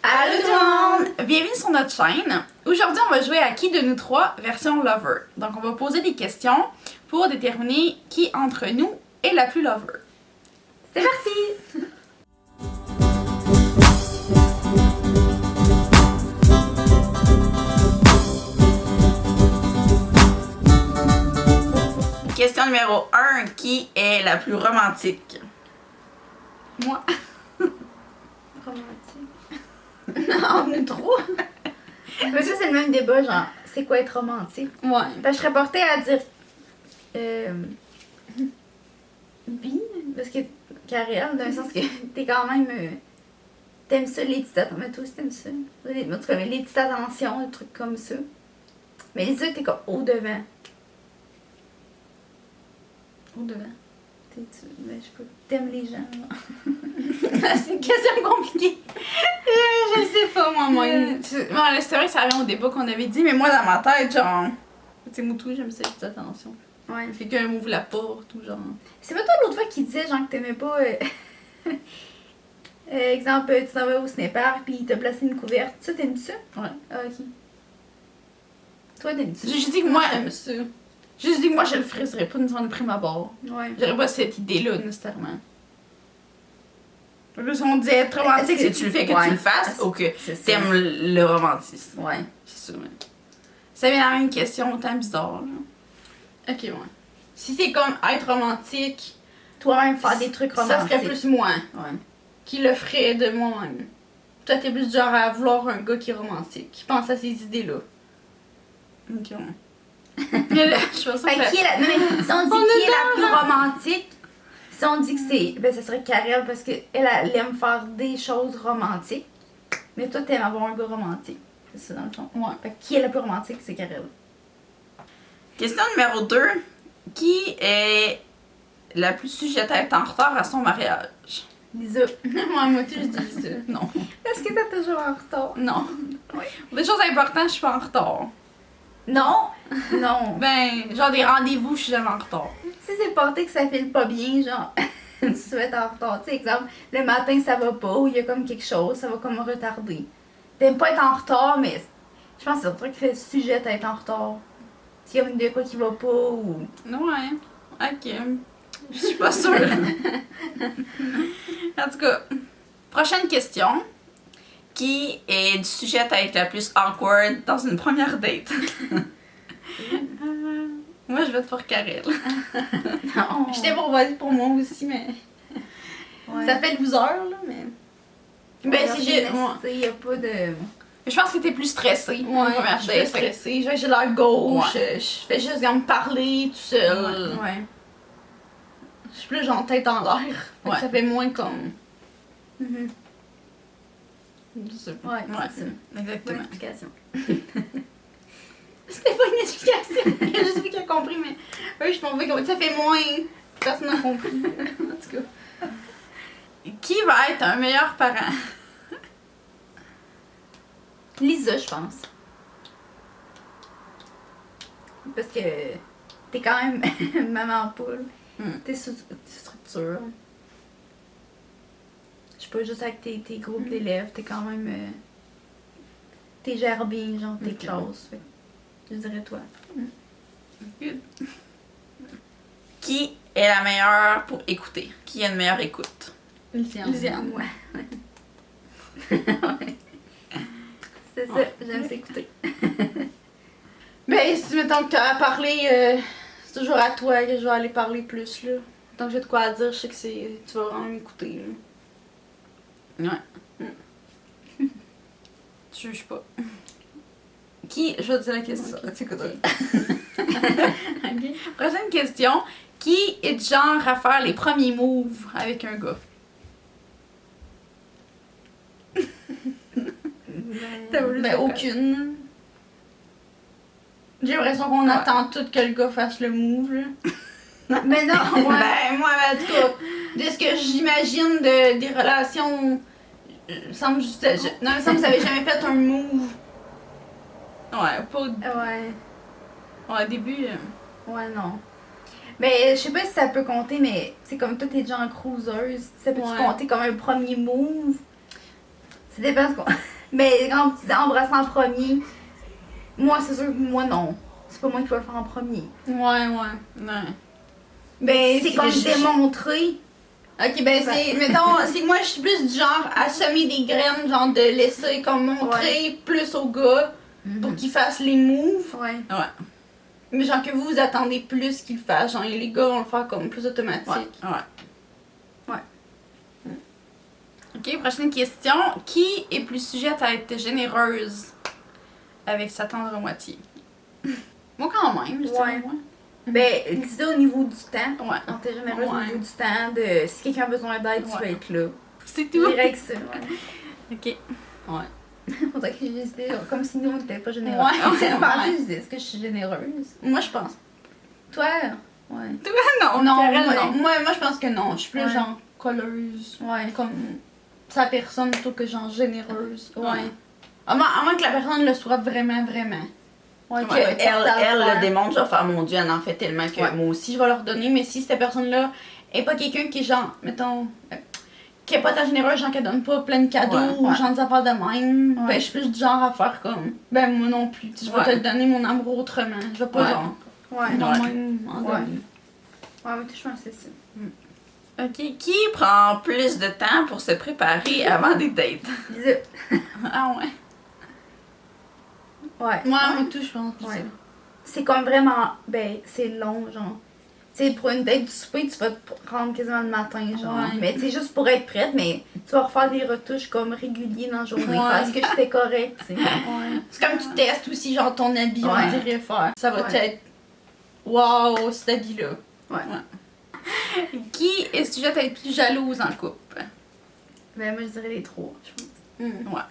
Allô tout le monde! Bienvenue sur notre chaîne. Aujourd'hui, on va jouer à Qui de nous trois version lover. Donc, on va poser des questions pour déterminer qui entre nous est la plus lover. C'est parti! Question numéro 1. Qui est la plus romantique? Moi. Romantique. Non, nous trois. Mais ça, c'est le même débat, genre, c'est quoi être romantique? Ouais. Ben, je serais portée à dire. Bi, parce que carrière, dans le sens que t'es quand même. T'aimes ça, les petites attentions. Mais toi aussi, t'aimes ça. En tout cas, les petites attentions, des trucs comme ça. Mais les autres, t'es comme au-devant. Au-devant. Ben, je sais pas. T'aimes les gens, genre. C'est une question compliquée. Je sais pas, moi. C'est vrai que ça revient au débat qu'on avait dit, mais moi, dans ma tête, genre. Tu sais, Moutou, j'aime ça, les petites attentions. Ouais. Quelqu'un m'ouvre la porte ou genre. C'est pas toi l'autre fois qui disait, genre, que t'aimais pas. Exemple, tu t'en vas au ciné-parc pis il t'a placé une couverte. Ça, t'aimes ça? Ouais. Ah, ok. Toi, t'aimes ça? J'ai dit que moi, j'aime ça. J'ai dit que moi, je le friserais pas nécessairement de prime abord. Ouais. J'aurais pas cette idée-là, nécessairement. Plus on dit être romantique, c'est tu le fais que tu le fasses ou que t'aimes le romantisme. Ouais. C'est ça, ouais. Ça vient à la même question, autant bizarre, là. Ok, ouais. Si c'est comme être romantique, Toi-même faire des trucs romantiques. ça serait plus moi Ouais. qui le ferait de moi-même. Toi, t'es plus du genre à vouloir un gars qui est romantique, qui pense à ces idées-là. Ok, ouais. Je pense Fait que qui est la... Non, mais si on dit qui est la plus romantique, si on dit que c'est... Ben, ça serait Karel parce qu'elle elle aime faire des choses romantiques. Mais toi, t'aimes avoir un gars romantique. C'est ça, dans le fond. Ouais. Fait qui est la plus romantique, c'est Karel. Question numéro 2. Qui est la plus sujette à être en retard à son mariage? Lisa. Moi, tu je dis ça. Non. Est-ce que t'es toujours en retard? Non. Oui. Pour des choses importantes, je suis pas en retard. Non. Non. Ben, genre des rendez-vous, je suis jamais en retard. Si c'est porté que ça file pas bien, genre, tu vas être en retard. Tu sais, exemple, le matin ça va pas, ou il y a comme quelque chose, ça va comme retarder. T'aimes pas être en retard, mais je pense que c'est un truc qui fait sujet à être en retard. S'il y a une de quoi qui va pas, ou. Ouais. Ok. Je suis pas sûre. En tout cas, prochaine question. Qui est du sujet à être la plus awkward dans une première date? Moi, je vais te pour Karel. Non. J'étais pour voter pour moi aussi, mais. Ouais. Ça fait 12 heures, là, mais. Ben, si j'ai. Il y a pas de. Je pense que t'es plus stressée. Ouais, Je suis plus stressée. J'ai l'air gauche. Ouais. Je fais juste comme parler tout seul. Ouais. Je suis plus genre tête en l'air. Fait que Ouais. ça fait moins comme. Mhm. Je sais pas. Ouais, c'est ça. Bonne Exactement. explication. C'était pas une explication. J'ai juste vu qu'il a compris, mais. Oui, je m'en vais comme. Ça fait moins. Personne n'a compris. En tout cas. Qui va être un meilleur parent? Lisa, je pense. Parce que t'es quand même maman poule. T'es structure. Je sais pas, juste avec tes groupes d'élèves, t'es quand même. T'es gères bien, genre, tes classes. Fait que je dirais toi. Good. Qui est la meilleure pour écouter? Qui a une meilleure écoute? Lisiane, ouais. Ouais. C'est ça, j'aime s'écouter. Ben, si mettons que t'as à parler, c'est toujours à toi que je vais aller parler plus, là. Tant que j'ai de quoi à dire, je sais que tu vas vraiment m'écouter, là. Ouais. Tu juges pas. Qui, je vais te dire la question. Ok. Tu écouteras. Ok. Prochaine question. Qui est du genre à faire les premiers moves avec un gars? Ben, aucune. J'ai l'impression qu'on attend tout que le gars fasse le move, là. Mais non, ouais. Ben, moi, en tout cas, de ce que j'imagine des relations, il me semble que vous avez jamais fait un move. Ouais, pas Ouais. au début. Ouais, non. Mais je sais pas si ça peut compter, mais c'est comme toi, t'es déjà en cruiseuse. Ça peut-tu Ouais. compter comme un premier move? Ça dépend ce qu'on. Mais quand tu dis embrasser en premier, moi, c'est sûr que moi, non. C'est pas moi qui vais le faire en premier. Ouais. Ben, c'est comme démontrer. Ok, ben c'est, mettons, c'est que moi je suis plus du genre à semer des graines, genre de laisser comme montrer plus au gars pour qu'il fasse les moves. Ouais. Mais genre que vous attendez plus qu'il le fasse, genre les gars vont le faire comme plus automatique. Ouais. Ok, prochaine question. Qui est plus sujette à être généreuse avec sa tendre moitié? Moi quand même, je dirais moi. Ben, disais au niveau du temps. Ouais. On t'est généreuse au niveau du temps, de si quelqu'un a besoin d'aide, tu vas être là. C'est tout. Je dirais que ça, Ok. Ouais. Faudrait que j'hésitais, comme si nous on n'était pas généreux. Ouais. Je pensais, je disais, est-ce que je suis généreuse? Moi je pense. Toi? Ouais. Non, Karel, non. Moi je pense que non. Je suis plus genre colleuse. Ouais. Comme sa personne plutôt que genre généreuse. Ouais. À moins que la personne le soit vraiment. Ouais, Que elle le démontre, je vais faire mon Dieu, elle en fait tellement que Moi aussi, je vais leur donner, mais si cette personne-là est pas quelqu'un qui est genre, mettons, qui est pas ta généreuse, genre qu'elle donne pas plein de cadeaux ou genre des affaires de même, ben je suis plus du genre à faire comme, ben moi non plus, je vais te donner mon amour autrement, je vais pas genre, même en donner. Ouais, mais je pense que c'est ça. Ok, qui prend plus de temps pour se préparer avant des dates? Lisa. Ah ouais. Ouais. Moi tout, je pense. Ouais. C'est comme vraiment, ben, c'est long, genre. Tu sais, pour une date du souper, tu vas te rendre quasiment le matin, genre. Ouais. Mais tu sais, juste pour être prête, mais tu vas refaire des retouches comme réguliers dans la journée. Parce que j'étais correcte, tu sais. Ouais. C'est comme tu testes aussi genre ton habit, Ouais. on dirait faire. Ça va être, wow, cet habit-là. Ouais. Qui est sujette à être plus jalouse en couple? Ben, moi, je dirais les trois, je pense. Ouais.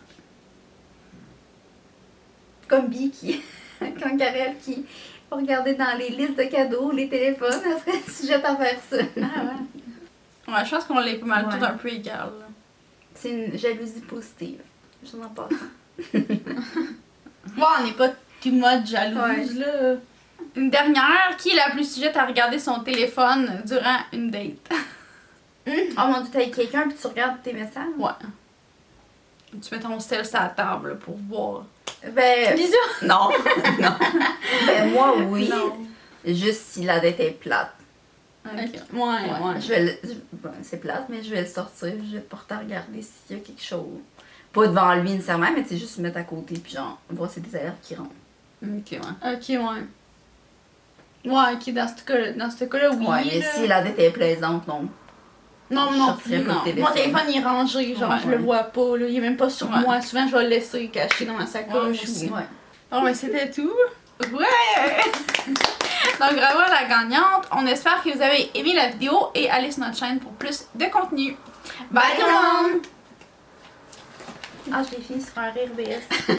Comme Bee qui. Comme Karel qui va regarder dans les listes de cadeaux, les téléphones, elle serait sujette à faire ça. Ouais, je pense qu'on l'est pas mal Ouais. tout un peu égal. C'est une jalousie positive. Je n'en passe. Ouais, on n'est pas too much jalouse, là. Une dernière, qui est la plus sujette à regarder son téléphone durant une date? Oh mon dieu, t'as avec quelqu'un puis tu regardes tes messages? Ouais. Tu mets ton sel sur la table pour voir. Ben, Bisous! Non, non. ben moi, oui. Non. Juste si la date est plate. Ok. Ouais. Je vais bon, c'est plate, mais je vais le sortir. Je vais te porter à regarder s'il y a quelque chose. Pas devant lui nécessairement, mais tu sais, juste se mettre à côté puis genre, voir si c'est des alertes qui rentrent. Ok, ouais. Ok, ouais. Ouais, ok, dans ce cas-là, oui. Ouais, mais là. si la date est plaisante, non. Non, je non sortirais plus, pas le non. téléphone. Mon téléphone, il est rangé, genre, Ouais, je le ouais. vois pas, là. Il est même pas sur Ouais. moi. Souvent, je vais le laisser caché dans ma Ouais, sacoche. aussi. Ouais. Bon, ben, c'était tout. Ouais! Donc, bravo à la gagnante. On espère que vous avez aimé la vidéo et allez sur notre chaîne pour plus de contenu. Bye tout le monde! Ah, je l'ai fini sur un rire BS.